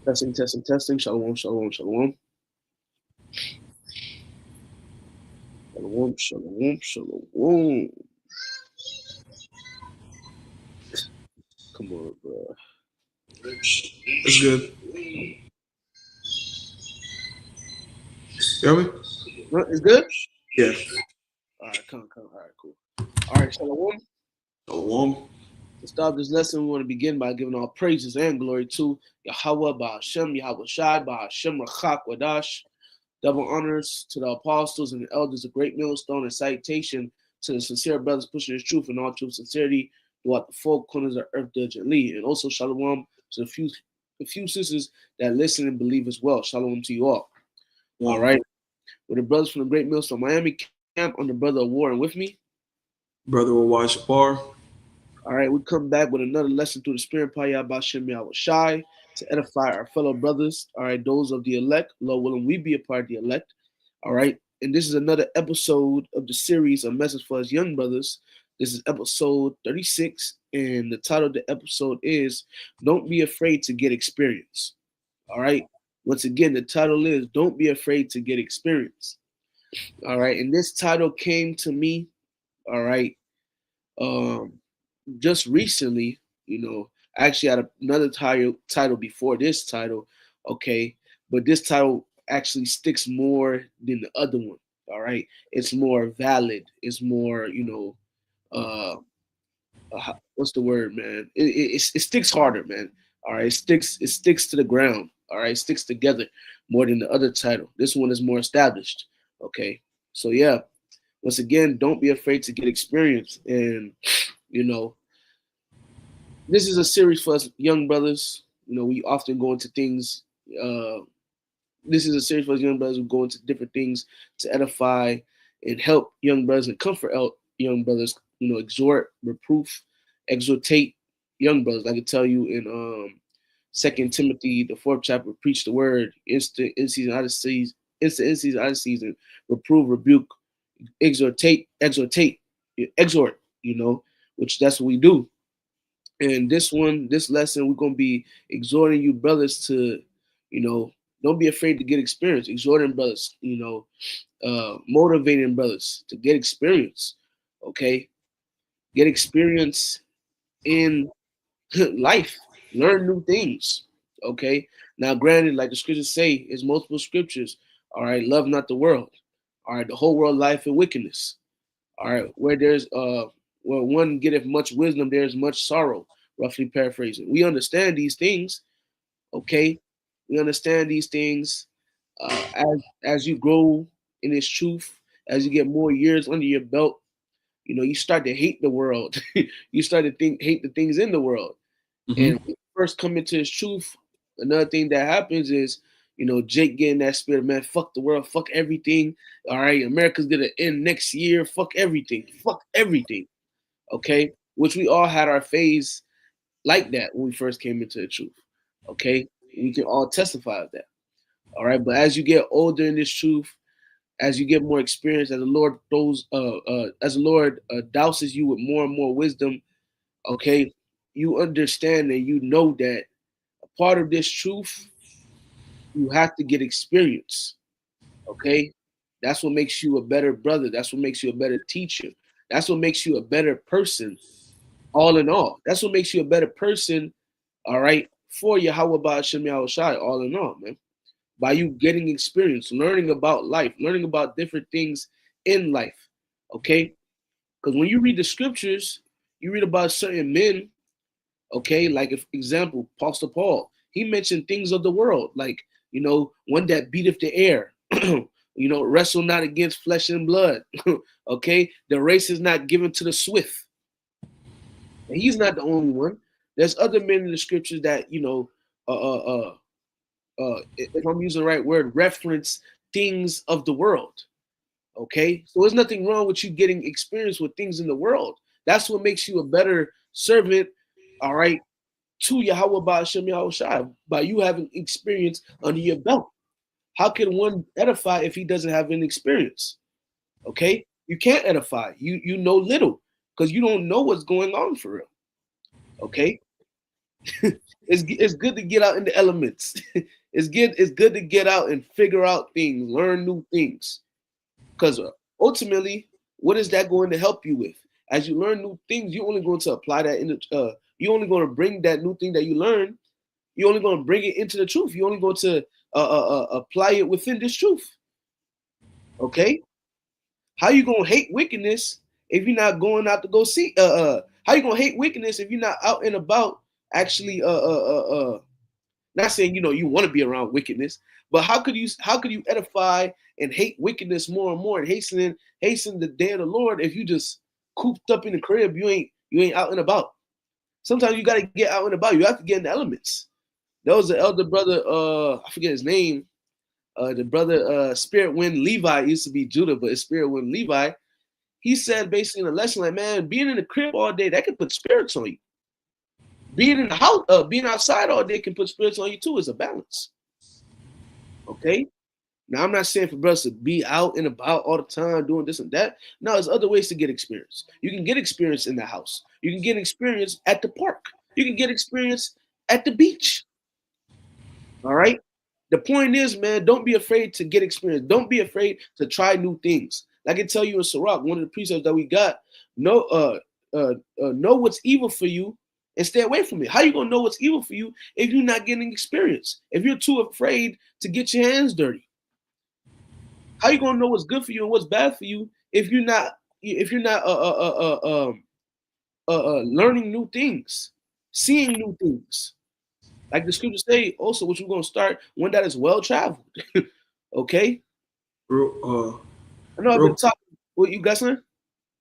Testing, testing, testing. Shalom, shalom, shalom. Shalom, shalom, shalom. Come on, bro. It's good. You hear me? No, it's good? Yeah. All right, come. All right, cool. All right, shalom. Shalom. To start this lesson, we want to begin by giving all praises and glory to Yahweh, Ba'ashem, Yahweh Shai, Ba'ashem, Rachak, Wadash. Double honors to the apostles and the elders of Great Millstone, and citation to the sincere brothers pushing his truth in all true sincerity throughout the four corners of earth diligently. And also shalom to the few sisters that listen and believe as well. Shalom to you all. All right. With the brothers from the Great Millstone Miami camp on the Brother of War and with me. Brother will watch the bar. All right, we come back with another lesson through the Spirit, Payah Bashem Yahweh Shai, to edify our fellow brothers, all right, those of the elect. Lord willing, we be a part of the elect, all right. And this is another episode of the series, A Message for Us Young Brothers. This is episode 36, and the title of the episode is Don't Be Afraid to Get Experience, all right. Once again, the title is Don't Be Afraid to Get Experience, all right. And this title came to me, all right, um, just recently, I actually had another title before this title, okay, but this title actually sticks more than the other one. All right, it's more valid. It's more, uh, what's the word, man? It sticks harder, man. All right, it sticks to the ground. All right, it sticks together more than the other title. This one is more established. Okay, so yeah, once again, don't be afraid to get experience, and you know this is a series for us young brothers. We often go into things. Uh, this is a series for us young brothers who go into different things to edify and help young brothers and comfort out young brothers. Exhort, reproof, exhortate young brothers. I can tell you in Second Timothy, the fourth chapter, preach the word, instant in season, out of season, instant in season, out of season, reprove, rebuke, exhort. Which that's what we do. And this lesson, we're gonna be exhorting you brothers to, you know, don't be afraid to get experience. Exhorting brothers, motivating brothers to get experience. Okay, get experience in life. Learn new things. Okay. Now, granted, like the scriptures say, is multiple scriptures. All right, love not the world. All right, the whole world life and wickedness. All right, where one getteth much wisdom, there is much sorrow. Roughly paraphrasing. We understand these things, okay? We understand these things as you grow in this truth, as you get more years under your belt. You start to hate the world. You start to hate the things in the world. And when Mm-hmm. you first come into this truth, another thing that happens is, Jake getting that spirit, man, fuck the world, fuck everything. All right, America's gonna end next year, fuck everything, fuck everything. Okay, which we all had our phase like that when we first came into the truth. Okay, we can all testify of that. All right, but as you get older in this truth, as you get more experience, as the Lord douses you with more and more wisdom, okay, you understand and you know that a part of this truth, you have to get experience. Okay, that's what makes you a better brother. That's what makes you a better teacher. That's what makes you a better person. All in all, that's what makes you a better person. All right, for you. How about Shem Shai? All in all, man. By you getting experience, learning about life, learning about different things in life. Okay, because when you read the scriptures, you read about certain men. Okay, like if example, Apostle Paul, he mentioned things of the world, like one that beateth the air. Wrestle not against flesh and blood. Okay, the race is not given to the swift. And he's not the only one. There's other men in the scriptures that uh, uh, if I'm using the right word, reference things of the world. Okay, so there's nothing wrong with you getting experience with things in the world. That's what makes you a better servant. All right, to Yahweh by Hashem Yahweh Shai, by you having experience under your belt. How can one edify if he doesn't have any experience? Okay, you can't edify. You know little because you don't know what's going on for real. Okay, It's good to get out in the elements. It's good to get out and figure out things, learn new things. Because ultimately, what is that going to help you with? As you learn new things, you're only going to apply that in the. You're only going to bring that new thing that you learn. You're only going to bring it into the truth. You're only going to apply it within this truth. Okay. How you gonna hate wickedness if you're not going out to go see? How you gonna hate wickedness if you're not out and about actually not saying you want to be around wickedness, but how could you edify and hate wickedness more and more and hasten the day of the Lord if you just cooped up in the crib, you ain't out and about. Sometimes you gotta get out and about. You have to get in the elements. There was an elder brother, I forget his name, the brother Spirit Wind Levi used to be Judah, but it's Spirit Wind Levi. He said basically in a lesson like, man, being in the crib all day, that can put spirits on you. Being in the house, being outside all day can put spirits on you too. It's a balance. Okay. Now I'm not saying for brothers to be out and about all the time doing this and that. No, there's other ways to get experience. You can get experience in the house. You can get experience at the park. You can get experience at the beach. All right. The point is, man, don't be afraid to get experience. Don't be afraid to try new things. Like I can tell you in Sirach, one of the precepts that we got, know what's evil for you and stay away from it. How you gonna know what's evil for you if you're not getting experience? If you're too afraid to get your hands dirty, how you gonna know what's good for you and what's bad for you if you're not learning new things, seeing new things? Like the scriptures say, also, what you're gonna start one that is well traveled. Okay. Real, I know I've been real. talking. What you got, son?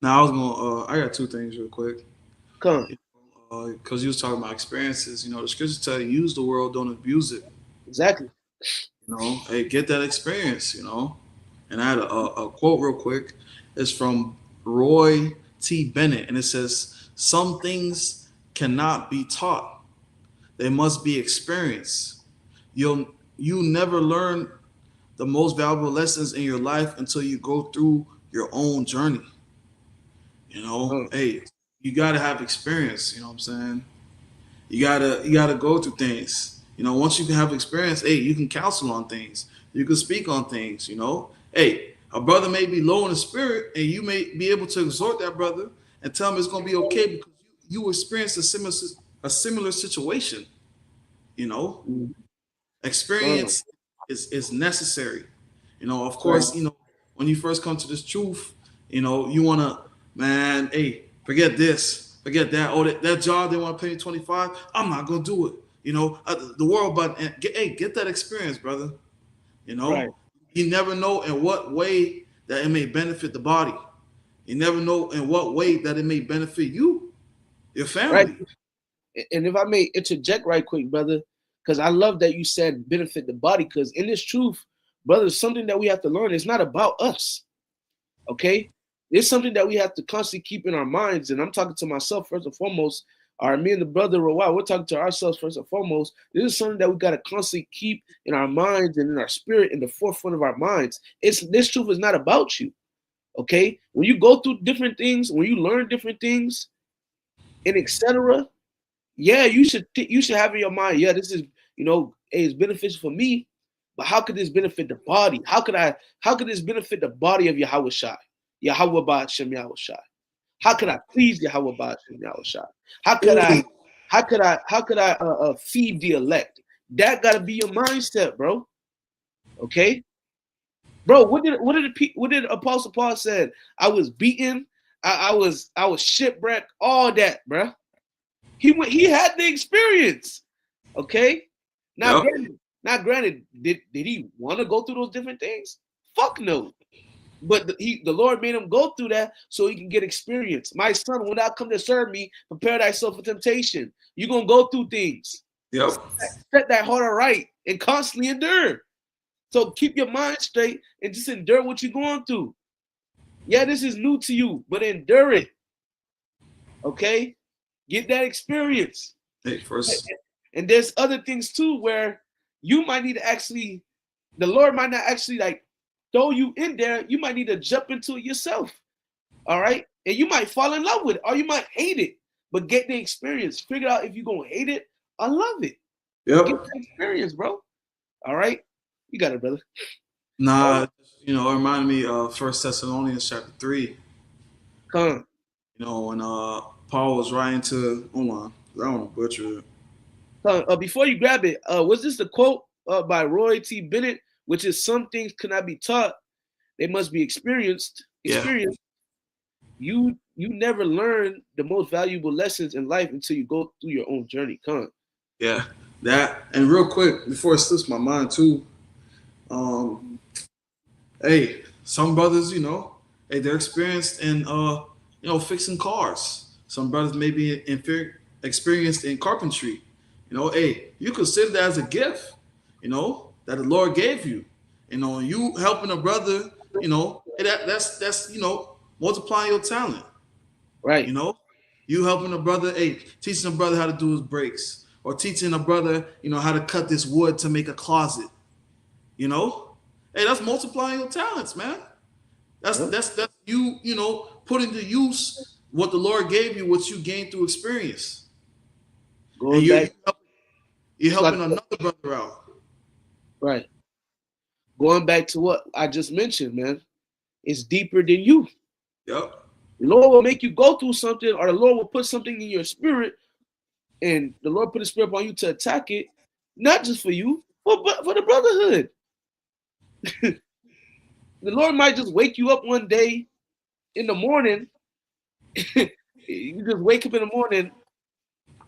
Now I was gonna. I got two things real quick. Come. Because you was talking about experiences. The scriptures tell you use the world, don't abuse it. Exactly. Hey, get that experience. And I had a quote real quick. It's from Roy T. Bennett, and it says, "Some things cannot be taught; they must be experienced. You never learn the most valuable lessons in your life until you go through your own journey. Uh, Hey, you gotta have experience. You know what I'm saying? You gotta go through things. Once you can have experience, hey, you can counsel on things. You can speak on things. Hey, a brother may be low in the spirit, and you may be able to exhort that brother and tell him it's gonna be okay because you experienced a similar situation. You know, mm, experience is necessary. Of right. course, when you first come to this truth, you wanna, man, hey, forget this, forget that. Oh, that job they want to pay me 25. I'm not gonna do it. The world, but get that experience, brother. You Right. know, you never know in what way that it may benefit the body. You never know in what way that it may benefit you, your Right. family. And if I may interject right quick, brother, because I love that you said benefit the body. Because in this truth, brother, something that we have to learn. It's not about us. Okay. It's something that we have to constantly keep in our minds. And I'm talking to myself first and foremost. Or me and the brother Rawai, we're talking to ourselves first and foremost. This is something that we got to constantly keep in our minds and in our spirit in the forefront of our minds. This truth is not about you. Okay. When you go through different things, when you learn different things, and etc. Yeah, you should have in your mind. Yeah, this is it's beneficial for me, but how could this benefit the body? How could this benefit the body of Yahweh Shai? Yahweh Ba'ashem Yahweh Shai. How could I please Yahweh Ba'ashem Yahweh Shai? How could I? Ooh, How could I feed the elect? That gotta be your mindset, bro. Okay, bro. What did Apostle Paul said? I was beaten. I was shipwrecked. All that, bro. He had the experience. Okay. Now yep. granted, did he want to go through those different things? Fuck no. But the Lord made him go through that so he can get experience. My son, when thou come to serve me, prepare thyself for temptation. You're gonna go through things. Yep. Set that heart right and constantly endure. So keep your mind straight and just endure what you're going through. Yeah, this is new to you, but endure it. Okay? Get that experience. Hey, first. And there's other things too where you might need to actually, the Lord might not actually like throw you in there. You might need to jump into it yourself. All right. And you might fall in love with it or you might hate it, but get the experience. Figure out if you're going to hate it I love it. Yep. Get the experience, bro. All right, you got it, brother. Nah, it reminded me of First Thessalonians chapter 3. Come When Paul was writing to, hold on, I don't want to butcher it. Before you grab it, was this the quote by Roy T. Bennett, which is some things cannot be taught, they must be experienced. Yeah. You never learn the most valuable lessons in life until you go through your own journey. Yeah, that. And real quick, before it slips my mind too, hey, some brothers, hey, they're experienced in fixing cars. Some brothers may be experienced in carpentry. Hey, you consider that as a gift, that the Lord gave you. You helping a brother, hey, that's multiplying your talent. Right. You helping a brother, hey, teaching a brother how to do his brakes, or teaching a brother, how to cut this wood to make a closet. Hey, that's multiplying your talents, man. That's you, putting to use what the Lord gave you, what you gained through experience. Going back, you're helping another brother out. Right. Going back to what I just mentioned, man, it's deeper than you. Yep. The Lord will make you go through something, or the Lord will put something in your spirit, and the Lord put a spirit on you to attack it, not just for you, but for the brotherhood. The Lord might just wake you up one day in the morning. You just wake up in the morning,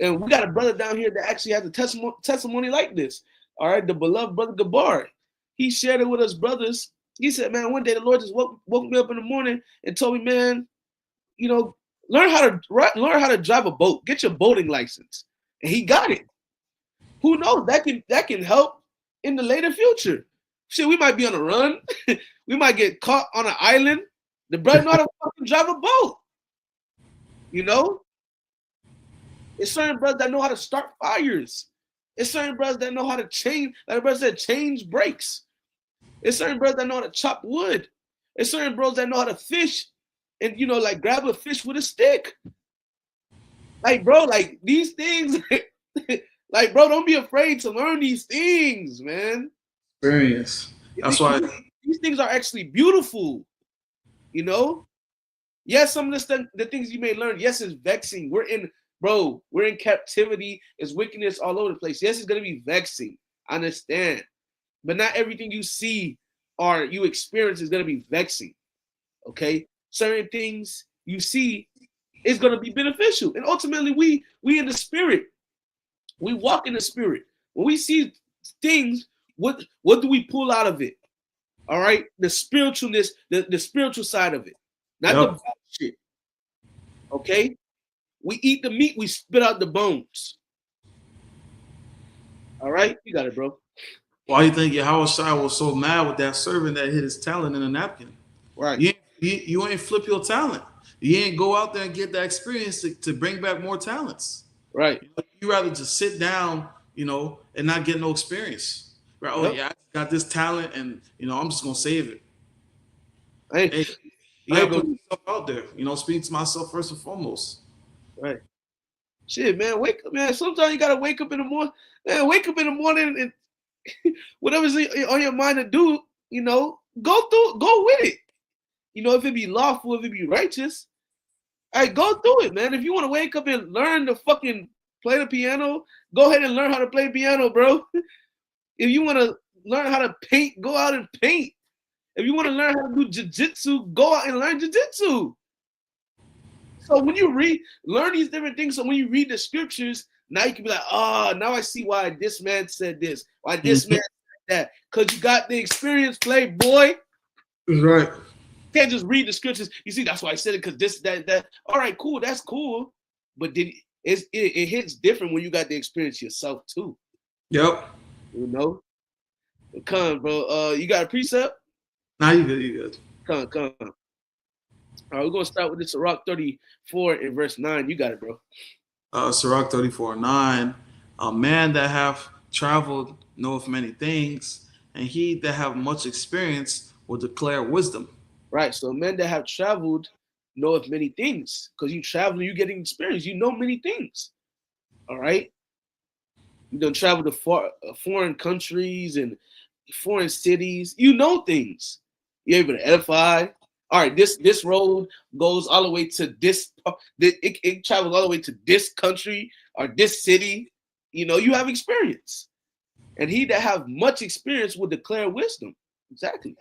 and we got a brother down here that actually has a testimony like this. All right, the beloved brother Gabar. He shared it with us brothers. He said, man, one day the Lord just woke me up in the morning and told me, man, learn how to drive a boat. Get your boating license. And he got it. Who knows? That can help in the later future. Shit, we might be on a run. We might get caught on an island. The brother know how to fucking drive a boat. It's certain brothers that know how to start fires. It's certain brothers that know how to change, like the brother said, change brakes. It's certain brothers that know how to chop wood. It's certain brothers that know how to fish and, like grab a fish with a stick. Like, bro, like these things, like, bro, don't be afraid to learn these things, man. Experience. That's why these things are actually beautiful. Yes, some of the things you may learn, yes, it's vexing. We're in captivity. There's wickedness all over the place. Yes, it's gonna be vexing. I understand. But not everything you see or you experience is gonna be vexing. Okay? Certain things you see is gonna be beneficial. And ultimately, we in the spirit. We walk in the spirit. When we see things, what do we pull out of it? All right, the spiritualness, the spiritual side of it, not the bullshit. Okay, we eat the meat, we spit out the bones. All right, you got it, bro. Why do you think Yahushua was so mad with that servant that hit his talent in a napkin? Right. You ain't flip your talent. You ain't go out there and get that experience to bring back more talents. Right. You rather just sit down, and not get no experience. Right? Oh yeah, I got this talent, and I'm just gonna save it. Hey, you gotta put yourself out there. Speak to myself first and foremost. Right. Shit, man, wake up, man. Sometimes you gotta wake up in the morning. Man, wake up in the morning and whatever's on your mind to do, go with it. If it be lawful, if it be righteous, all right, go through it, man. If you want to wake up and learn to fucking play the piano, go ahead and learn how to play piano, bro. If you want to learn how to paint, go out and paint. If you want to learn how to do jiu-jitsu, go out and learn jiu-jitsu. So when you learn these different things, so when you read the scriptures, now you can be like, oh, now I see why this man said this, why this man said that. Because you got the experience, playboy. That's right. You can't just read the scriptures. You see, that's why I said it, because this, that. All right, cool, that's cool. But then it hits different when you got the experience yourself, too. Yep. Come, bro. You got a precept? Nah, you good. Come. All right, we're going to start with this Sirach 34 in verse 9. You got it, bro. Sirach 34:9. A man that hath traveled knoweth many things, and he that have much experience will declare wisdom. Right. So men that have traveled knoweth many things. Because you travel, you getting experience. You know many things. All right. You done travel to foreign countries and foreign cities. You know things. You're able to edify. All right, this road goes all the way to this. It travels all the way to this country or this city. You know, you have experience, and he that have much experience will declare wisdom. Exactly.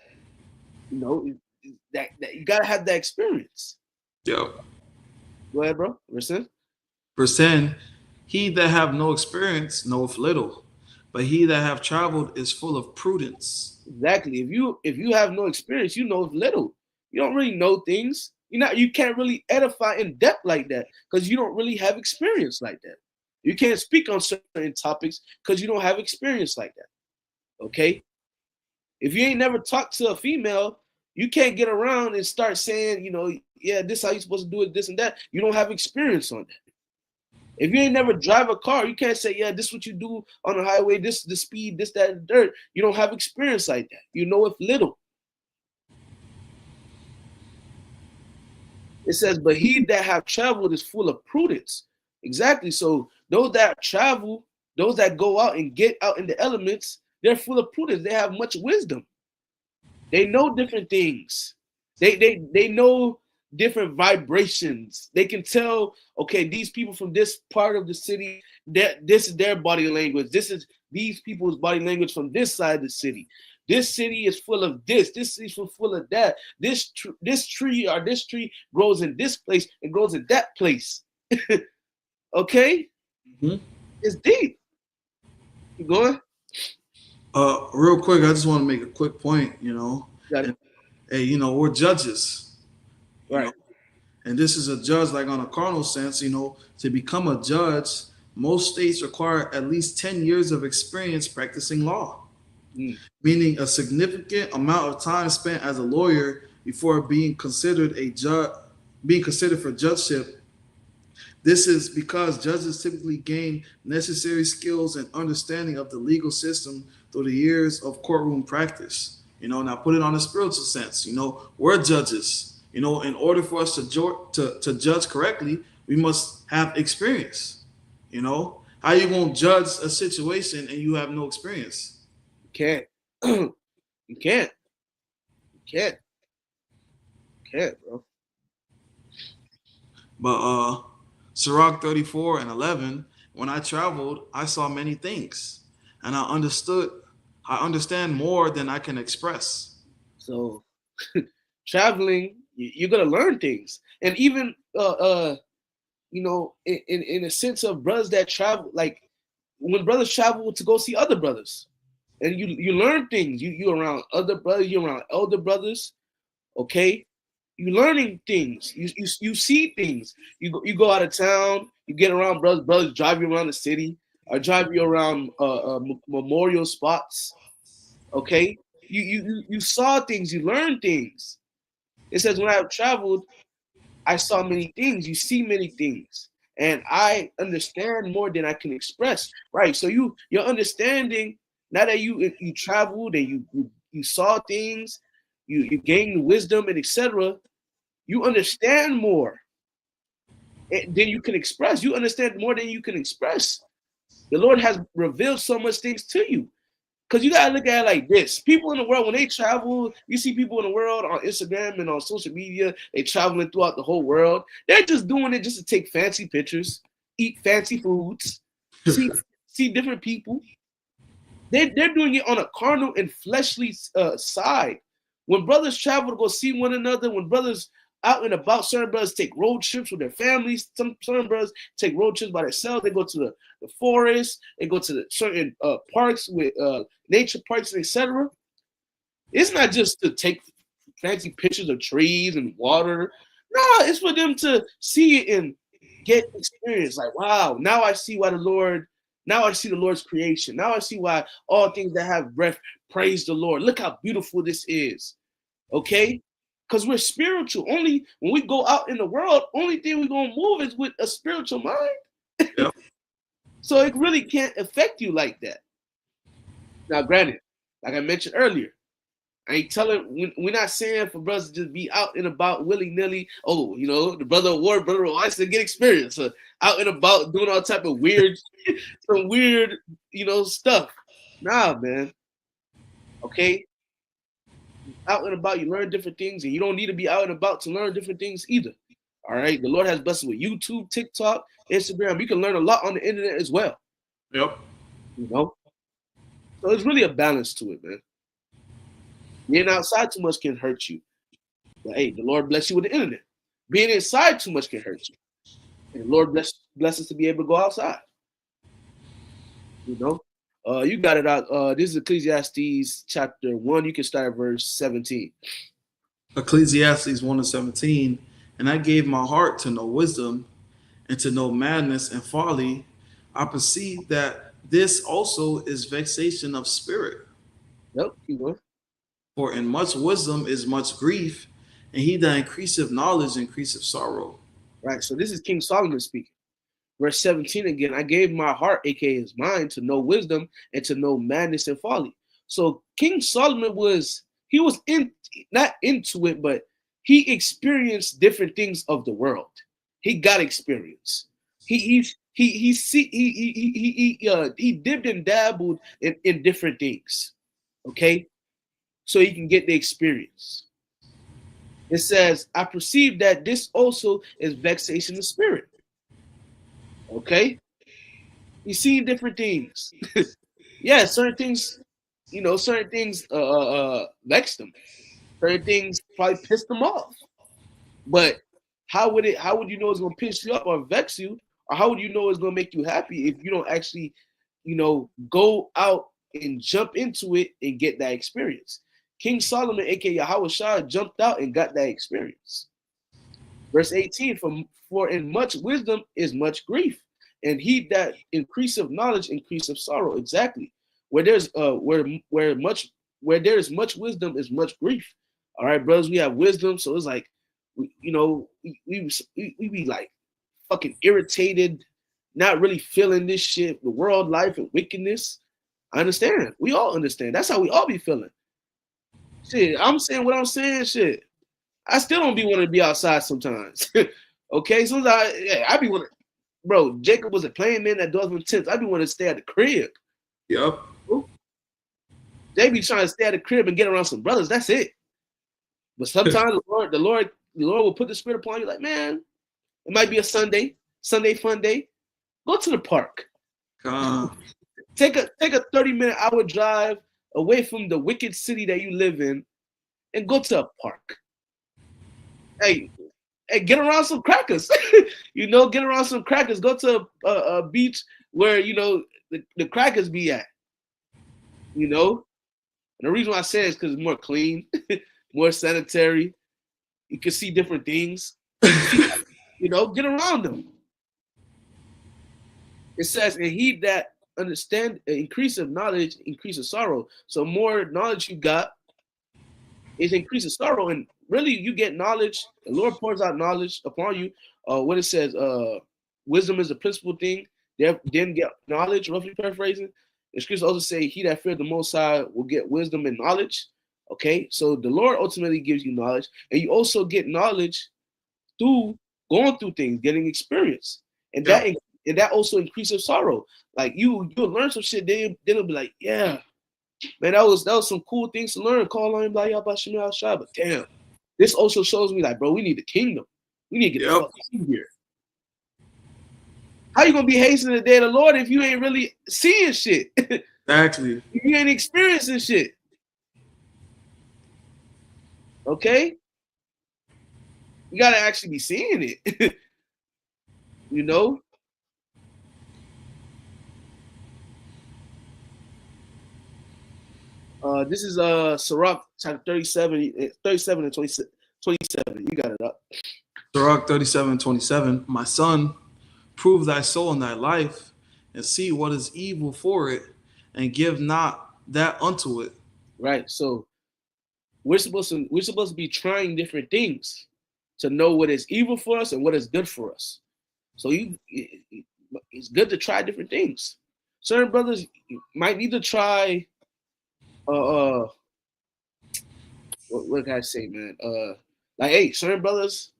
You know that you gotta have that experience. Yep. Go ahead, bro. Listen. Verse 10, he that have no experience knoweth little, but he that have traveled is full of prudence. Exactly. If you have no experience, you know little. You don't really know things. You can't really edify in depth like that because you don't really have experience like that. You can't speak on certain topics because you don't have experience like that. Okay? If you ain't never talked to a female, you can't get around and start saying, yeah, this how you supposed to do it, this and that. You don't have experience on that. If you ain't never drive a car, you can't say, yeah, this is what you do on the highway, this the speed, this, that, and dirt. You don't have experience like that. You know it little. It says, but he that have traveled is full of prudence. Exactly. So those that travel, those that go out and get out in the elements, they're full of prudence. They have much wisdom. They know different things. They know different vibrations. They can tell, okay, these people from this part of the city, that this is their body language. This is these people's body language from this side of the city. This city is full of this. This city is full of that. This tree grows in this place and grows in that place. Okay, It's deep. You going? Real quick, I just want to make a quick point. Got it. Hey, we're judges, Right? know? And this is a judge, like on a carnal sense. To become a judge, most states require at least 10 years of experience practicing law. Meaning a significant amount of time spent as a lawyer before being considered for judgeship. This is because judges typically gain necessary skills and understanding of the legal system through the years of courtroom practice. Now put it on a spiritual sense. We're judges. In order for us to judge correctly, we must have experience. How you gonna judge a situation and you have no experience? Can't. You can't. You can't, bro. But Sirach 34 and 11, when I traveled, I saw many things, and I understand more than I can express. So traveling, you're gonna learn things, and even in a sense of brothers that travel, like when brothers travel to go see other brothers, and you learn things. You around other brothers, you around elder brothers, okay? You learning things. You see things. You go out of town. You get around brothers. Brothers drive you around the city or drive you around memorial spots. Okay. You saw things. You learned things. It says when I have traveled, I saw many things. You see many things, and I understand more than I can express. Right. So your understanding, now that you traveled and you saw things, you gain wisdom and etc. You understand more than you can express. You understand more than you can express. The Lord has revealed so much things to you. Because you gotta look at it like this. People in the world, when they travel, you see people in the world on Instagram and on social media, they traveling throughout the whole world. They're just doing it just to take fancy pictures, eat fancy foods, see different people. They're doing it on a carnal and fleshly side. When brothers travel to go see one another, when brothers out and about, certain brothers take road trips with their families. Certain brothers take road trips by themselves. They go to the forest. They go to the certain parks with nature parks, etc. It's not just to take fancy pictures of trees and water. No, it's for them to see it and get experience. Like, wow, now I see why now I see the Lord's creation. Now I see why all things that have breath praise the Lord. Look how beautiful this is. Okay? Because we're spiritual. Only when we go out in the world, only thing we're going to move is with a spiritual mind. Yep. So it really can't affect you like that. Now, granted, like I mentioned earlier, I ain't telling, we're not saying for brothers to just be out and about willy-nilly. Oh, the brother award, brother wants to get experience. Out and about doing all type of weird, some weird stuff. Nah, man. Okay, out and about, you learn different things, and you don't need to be out and about to learn different things either. All right, the Lord has blessed us with YouTube, TikTok, Instagram. You can learn a lot on the internet as well. Yep. So it's really a balance to it, man. Being outside too much can hurt you. But hey, the Lord bless you with the internet. Being inside too much can hurt you. And the Lord bless us to be able to go outside. You got it out. This is Ecclesiastes chapter 1. You can start at verse 17. Ecclesiastes 1:17. And I gave my heart to know wisdom and to know madness and folly. I perceive that this also is vexation of spirit. Yep, keep going. For in much wisdom is much grief, and he that increaseth knowledge increaseth sorrow. Right, so this is King Solomon speaking. Verse 17 again, I gave my heart, aka his mind, to know wisdom and to know madness and folly. So King Solomon was not into it, but he experienced different things of the world. He got experience. He dipped and dabbled in different things. Okay, so he can get the experience. It says, I perceive that this also is vexation of spirit. Okay, you see different things. Yeah, certain things, vex them. Certain things probably piss them off. But how would you know it's gonna piss you off or vex you, or how would you know it's gonna make you happy if you don't actually, go out and jump into it and get that experience? King Solomon, aka Yahweh Shah, jumped out and got that experience. Verse 18, for in much wisdom is much grief, and he that increaseth knowledge increaseth sorrow. Exactly. Where there is much wisdom is much grief. All right, brothers, we have wisdom, so it's like we be like fucking irritated, not really feeling this shit, the world, life, and wickedness. I understand. We all understand. That's how we all be feeling. Shit, I'm saying what I'm saying. Shit, I still don't be wanting to be outside sometimes. Okay, sometimes I be wanting. Bro, Jacob was a playing man that does tents. I be wanting to stay at the crib. Yep. They be trying to stay at the crib and get around some brothers. That's it. But sometimes the Lord will put the spirit upon you. Like, man, it might be a Sunday fun day. Go to the park. Take a 30-minute hour drive away from the wicked city that you live in, and go to a park. Hey, get around some crackers. Get around some crackers. Go to a beach where the crackers be at. And the reason why I say it is because it's more clean, more sanitary. You can see different things. Get around them. It says, and he that understand increase of knowledge, increase of sorrow. So more knowledge you got is increase of sorrow. And really you get knowledge. The Lord pours out knowledge upon you. What it says, wisdom is the principal thing. Then get knowledge, roughly paraphrasing. The scriptures also say, he that feared the Most High will get wisdom and knowledge. Okay, so the Lord ultimately gives you knowledge, and you also get knowledge through going through things, getting experience, and that also increases sorrow. Like you'll learn some shit, then it'll be like, yeah, man, that was some cool things to learn. Call on him like but damn, this also shows me like, bro, we need the kingdom. We need to get the fuck in here. How you gonna be hastening the day of the Lord if you ain't really seeing shit? Exactly. You ain't experiencing shit. Okay? You gotta actually be seeing it. This is Sirach chapter 37 and 27. You got it up. Sirach 37:27. My son, prove thy soul in thy life, and see what is evil for it, and give not that unto it. Right. So we're supposed to be trying different things to know what is evil for us and what is good for us. So it's good to try different things. Certain brothers might need to try what can I say, man? Like, hey, certain brothers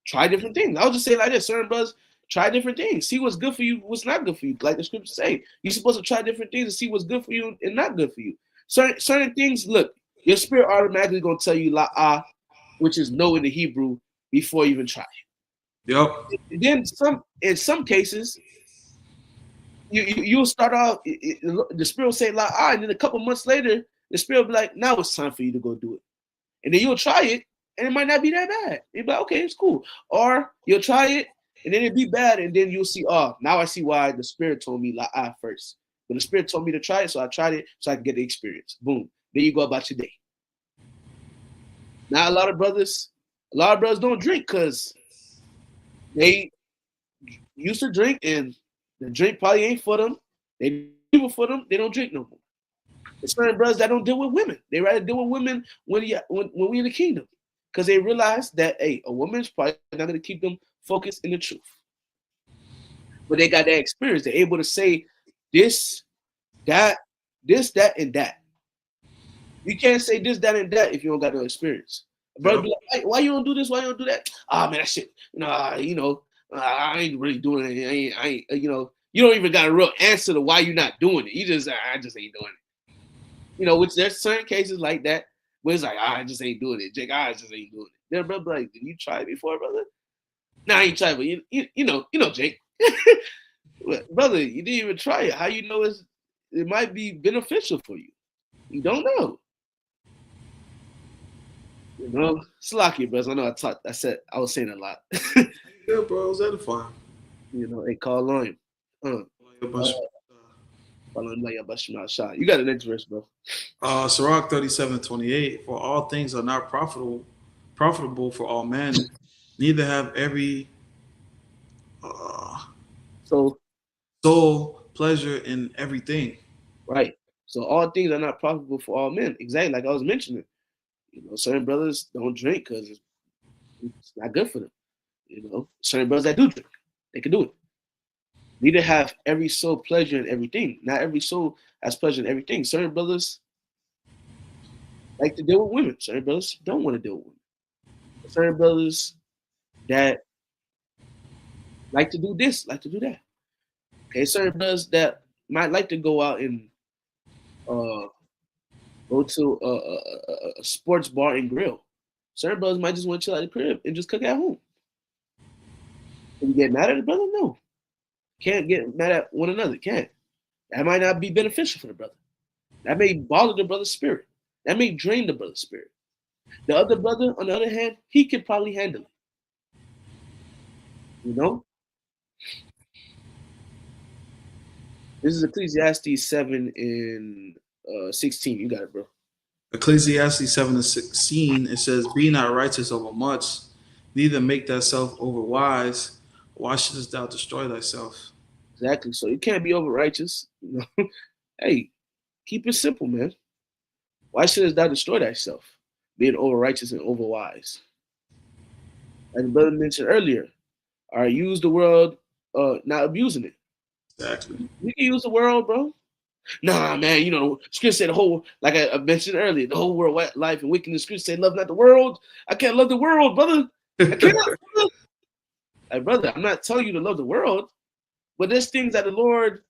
try different things. I'll just say like this: certain brothers, Try different things. See what's good for you, what's not good for you. Like the scriptures say, you're supposed to try different things and see what's good for you and not good for you. Certain things, look, your spirit automatically gonna tell you la'ah, which is no in the Hebrew, before you even try it. Yep. And then in some cases, you'll start off, the spirit will say la'ah, and then a couple months later, the spirit will be like, now it's time for you to go do it. And then you'll try it, and it might not be that bad. You'll be like, okay, it's cool. Or you'll try it, and then it'll be bad, and then you'll see, oh, now I see why the spirit told me la'ah first. But the spirit told me to try it, so I tried it so I can get the experience. Boom. Then you go about your day. Now a lot of brothers don't drink because they used to drink, and the drink probably ain't for them. They people for them, they don't drink no more. There's certain brothers that don't deal with women. They rather deal with women when we in the kingdom. Because they realize that, hey, a woman's probably not going to keep them focused in the truth. But they got that experience. They're able to say this, that, and that. You can't say this, that, and that if you don't got no experience. A brother be like, hey, why you don't do this? Why you don't do that? Ah, man, that shit, I ain't really doing it. I ain't, you don't even got a real answer to why you're not doing it. You just, I just ain't doing it. Which there's certain cases like that where it's like, I just ain't doing it. Jake, I just ain't doing it. Then brother like, did you try it before, brother? Nah, I ain't tried, but you know, Jake. Brother, you didn't even try it. How you know it might be beneficial for you? You don't know. Slacky, bros. I know I was saying a lot. Yeah, bro, it was edifying. They call on him. You got the next verse, bro. Sirach 37:28. For all things are not profitable for all men, neither have every soul pleasure in everything. Right. So all things are not profitable for all men. Exactly, like I was mentioning. Certain brothers don't drink because it's not good for them. Certain brothers that do drink, they can do it. Neither have every soul pleasure in everything. Not every soul has pleasure in everything. Certain brothers like to deal with women. Certain brothers don't want to deal with women. Certain brothers that like to do this, like to do that. Okay, certain brothers that might like to go out and go to a sports bar and grill. Certain brothers might just want to chill at the crib and just cook at home. Can you get mad at the brother? No. Can't get mad at one another. Can't. That might not be beneficial for the brother. That may bother the brother's spirit. That may drain the brother's spirit. The other brother, on the other hand, he could probably handle it. This is Ecclesiastes 7 and 16. You got it, bro. Ecclesiastes 7 and 16, it says, be not righteous over much, neither make thyself over wise. Why shouldest thou destroy thyself? Exactly. So you can't be over righteous. Hey, keep it simple, man. Why shouldest thou destroy thyself? Being over righteous and over wise. As the brother mentioned earlier, use the world, not abusing it. Exactly. You can use the world, bro. Nah, man, scripture said the whole, like I mentioned earlier, the whole world, life and wickedness. Scripture said, love not the world. I can't love the world, brother. I can't. Like, brother, I'm not telling you to love the world, but there's things that the Lord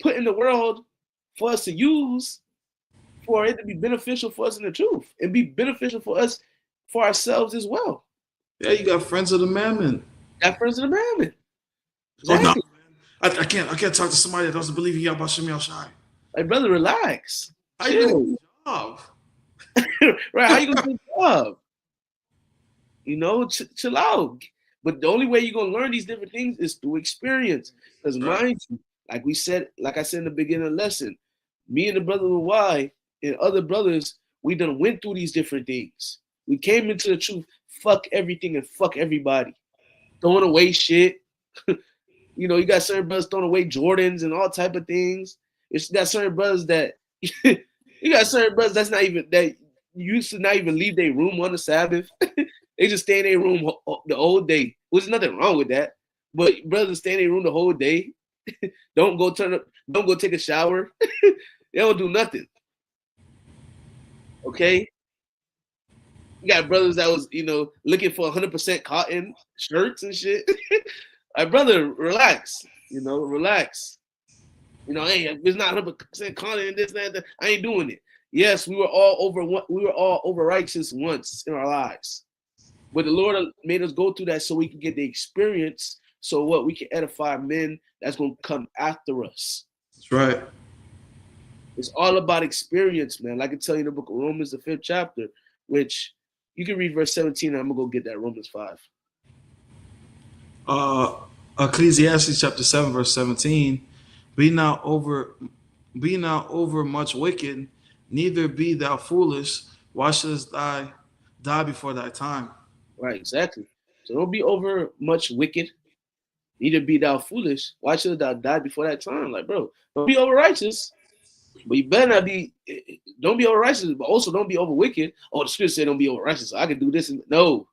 put in the world for us to use for it to be beneficial for us in the truth and be beneficial for us, for ourselves as well. Yeah, you got friends of the mammon. Got friends of the mammon. Exactly. Oh, no, man. I can't talk to somebody that doesn't believe in Yahweh Shem Yahshai. Like, brother, relax. How you gonna do your job? Right? How you gonna do your job? Chill out. But the only way you're gonna learn these different things is through experience. Because mind you, like I said in the beginning of the lesson, me and the brother Y and other brothers, we done went through these different things. We came into the truth, fuck everything and fuck everybody. Throwing away shit. You got certain brothers throwing away Jordans and all type of things. You got certain brothers that that's not even, that used to not even leave their room on the Sabbath. They just stay in their room the whole day. There's nothing wrong with that. But brothers stay in their room the whole day. Don't go take a shower. They don't do nothing. Okay? You got brothers that was, looking for 100% cotton shirts and shit. Like, brother, relax. Relax. Hey, if it's not 100% content and this, that, I ain't doing it. Yes, we were all over righteous once in our lives. But the Lord made us go through that so we can get the experience. So what we can edify men that's gonna come after us. That's right. It's all about experience, man. Like I tell you in the book of Romans, the 5th chapter, which you can read verse 17. And I'm gonna go get that Romans 5. Ecclesiastes chapter 7, verse 17. Be not over much wicked, neither be thou foolish. Why shouldst thou die before thy time? Right, exactly. So don't be over much wicked, neither be thou foolish. Why should thou die before that time? Like, bro, don't be over righteous. But you better not be, don't be over righteous, but also don't be over wicked. Oh, the scripture said don't be over righteous, so I can do this. No,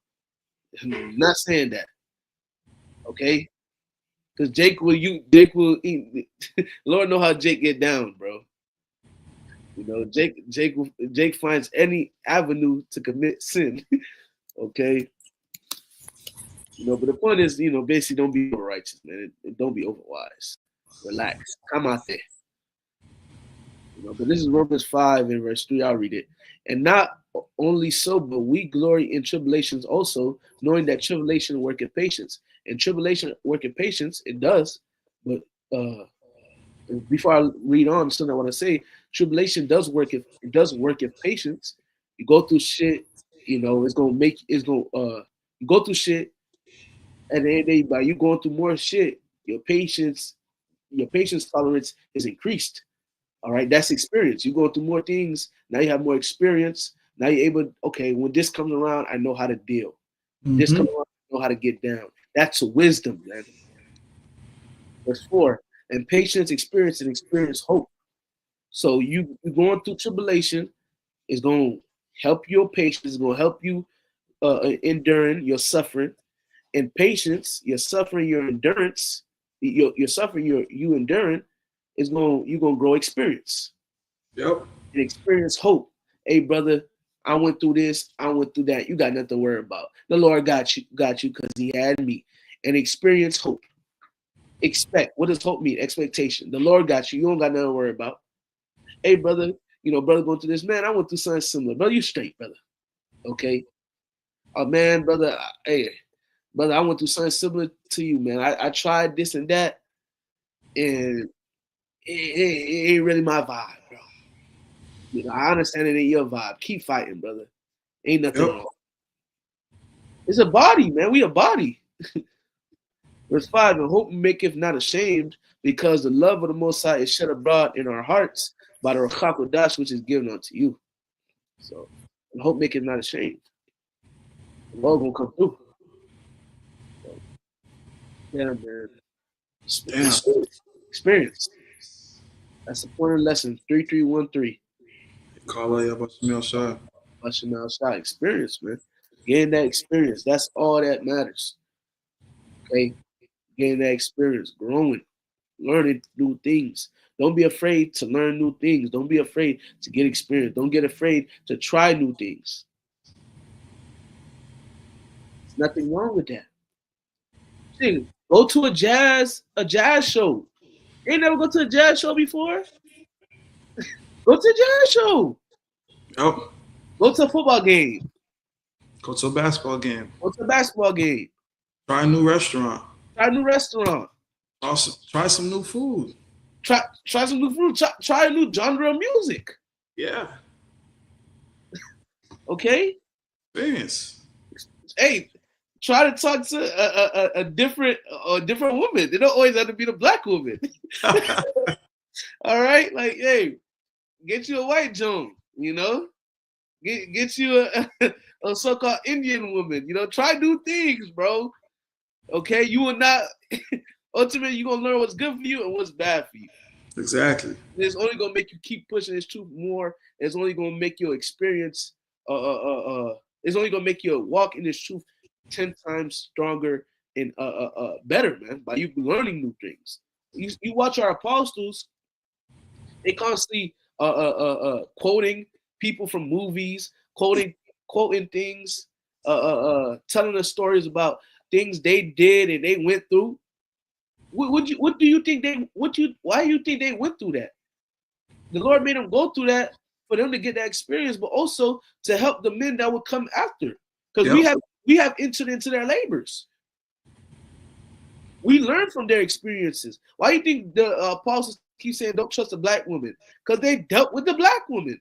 I'm not saying that. Okay? Because Jake will eat. Lord know how Jake get down, bro. Jake finds any avenue to commit sin. Okay? But the point is, basically don't be over righteous, man. And don't be over wise. Relax. Come out there. But this is Romans 5 and verse 3. I'll read it. And not only so, but we glory in tribulations also, knowing that tribulation worketh patience. And tribulation worketh patience, it does. But before I read on, something I want to say, tribulation does work if patience. You go through shit, you go through shit, and then by you going through more shit, your patience tolerance is increased. All right, that's experience. You go through more things. Now you have more experience. Now you're able, okay, when this comes around, I know how to deal. This comes around, I know how to get down. That's wisdom, man. Verse 4, and patience, experience, and experience hope. So you going through tribulation is going to help your patience, is going to help you enduring your suffering. And patience, your suffering, your endurance, your suffering, you enduring, you're gonna grow experience. Yep. And experience hope. Hey, brother, I went through this, I went through that. You got nothing to worry about. The Lord got you because He had me. And experience hope. Expect. What does hope mean? Expectation. The Lord got you. You don't got nothing to worry about. Hey, brother, brother going through this. Man, I went through something similar. Brother, you straight, brother. Okay. Oh man, brother. Hey, brother, I went through something similar to you, man. I tried this and that, and it ain't really my vibe, bro. I understand it ain't your vibe. Keep fighting, brother. Ain't nothing wrong. It's a body, man. We a body. Verse 5, and hope maketh not ashamed, because the love of the Most High is shed abroad in our hearts by the Ruach HaKodesh, which is given unto you. So, and hope maketh not ashamed. The Lord gonna come through. So, yeah, man. Experience. That's the point of the lesson. 3313. Bashim outside. Experience, man. Gain that experience. That's all that matters. Okay? Gain that experience. Growing. Learning new things. Don't be afraid to learn new things. Don't be afraid to get experience. Don't get afraid to try new things. There's nothing wrong with that. See, go to a jazz show. You ain't never go to a jazz show before? Go to a jazz show. Yep. Go to a football game. Go to a basketball game. Go to a basketball game. Try a new restaurant. Try a new restaurant. Also, try some new food. Try some new food. Try a new genre of music. Yeah. Okay? Experience. Hey, try to talk to a different woman. They don't always have to be the black woman. All right? Like, hey, get you a white Joan, Get you a so-called Indian woman. Try new things, bro. Okay? You will not ultimately you're gonna learn what's good for you and what's bad for you. Exactly. It's only gonna make you keep pushing this truth more. It's only gonna make your experience it's only gonna make you walk in this truth 10 times stronger and better, man, by you learning new things. You watch our apostles, they constantly quoting people from movies, quoting things, telling us stories about things they did and they went through. What do you think they? Why do you think they went through that? The Lord made them go through that for them to get that experience, but also to help the men that would come after, because Yep. we have entered into their labors. We learn from their experiences. Why do you think the apostles keep saying don't trust a black woman? Because they dealt with the black woman.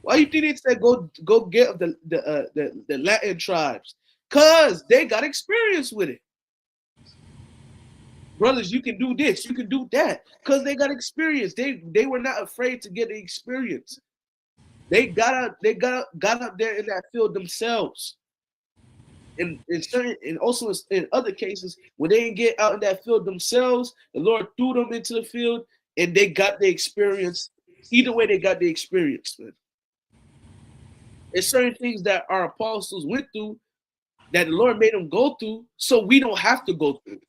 Why do you think they said go get the Latin tribes? Because they got experience with it. Brothers, you can do this, you can do that, because they got experience. They were not afraid to get the experience. They got out there in that field themselves. And also in other cases, when they didn't get out in that field themselves, the Lord threw them into the field and they got the experience. Either way, they got the experience, man. There's certain things that our apostles went through that the Lord made them go through, so we don't have to go through.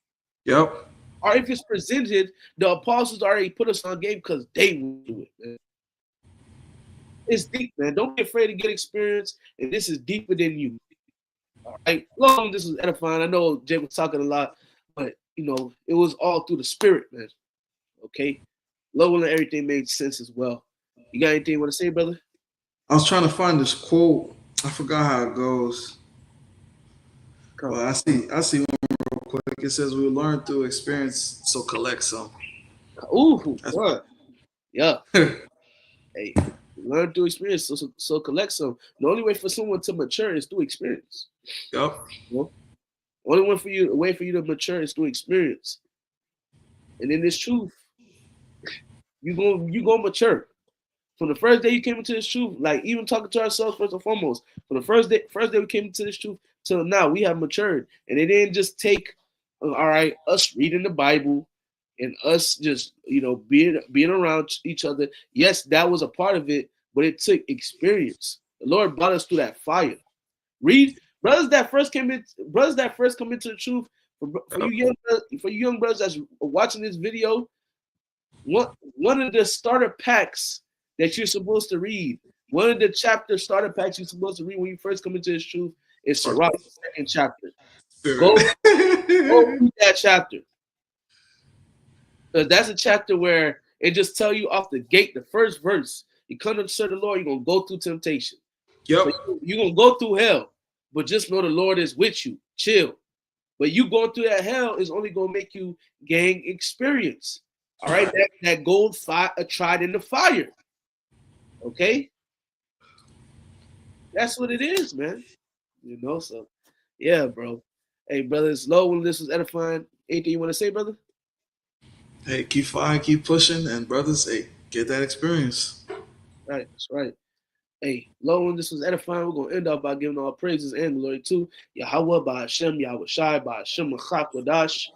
Yep. Or if it's presented, the apostles already put us on game because they will do it, man. It's deep, man. Don't be afraid to get experience, and this is deeper than you. All right. Long this was edifying. I know Jay was talking a lot, but it was all through the spirit, man. Okay. Low and everything made sense as well. You got anything you want to say, brother? I was trying to find this quote. I forgot how it goes. Well, I see one real quick. It says we learn through experience, so collect some. Ooh, what? Yeah. Hey, learn through experience, so collect some. The only way for someone to mature is through experience. Yep. Only way for you to mature is through experience. And in this truth, you gonna mature. From the first day you came into this truth, like even talking to ourselves first and foremost, from the first day we came into this truth till now, we have matured. And it didn't just take all right, us reading the Bible and us just being around each other. Yes, that was a part of it, but it took experience. The Lord brought us through that fire. Read brothers that first come into the truth. For you young brothers that's watching this video, one of the starter packs that you're supposed to read, one of the chapter starter packs you're supposed to read when you first come into this truth is Sirach, the second chapter. Go read that chapter. Because that's a chapter where it just tell you off the gate, the first verse, you come to serve the Lord, you're going to go through temptation. Yep. You're going to go through hell, but just know the Lord is with you. Chill. But you going through that hell is only going to make you gain experience. All right? That gold tried in the fire. Okay? That's what it is, man. So yeah, bro. Hey, brother, it's low when this was edifying. Anything you want to say, brother? Hey, keep fighting, keep pushing, and brothers, hey, get that experience. Right, that's right. Hey, low when this was edifying, we're gonna end up by giving all praises and glory to Yahweh by Hashem, Yahweh Shai by Hashem Wadash.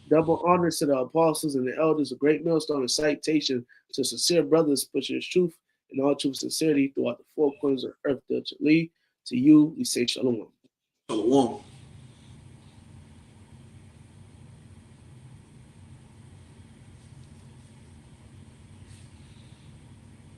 Double honors to the apostles and the elders, a great millstone and citation to sincere brothers pushing his truth and all truth sincerity throughout the four corners of earth. To you, we say shalom. Shalom.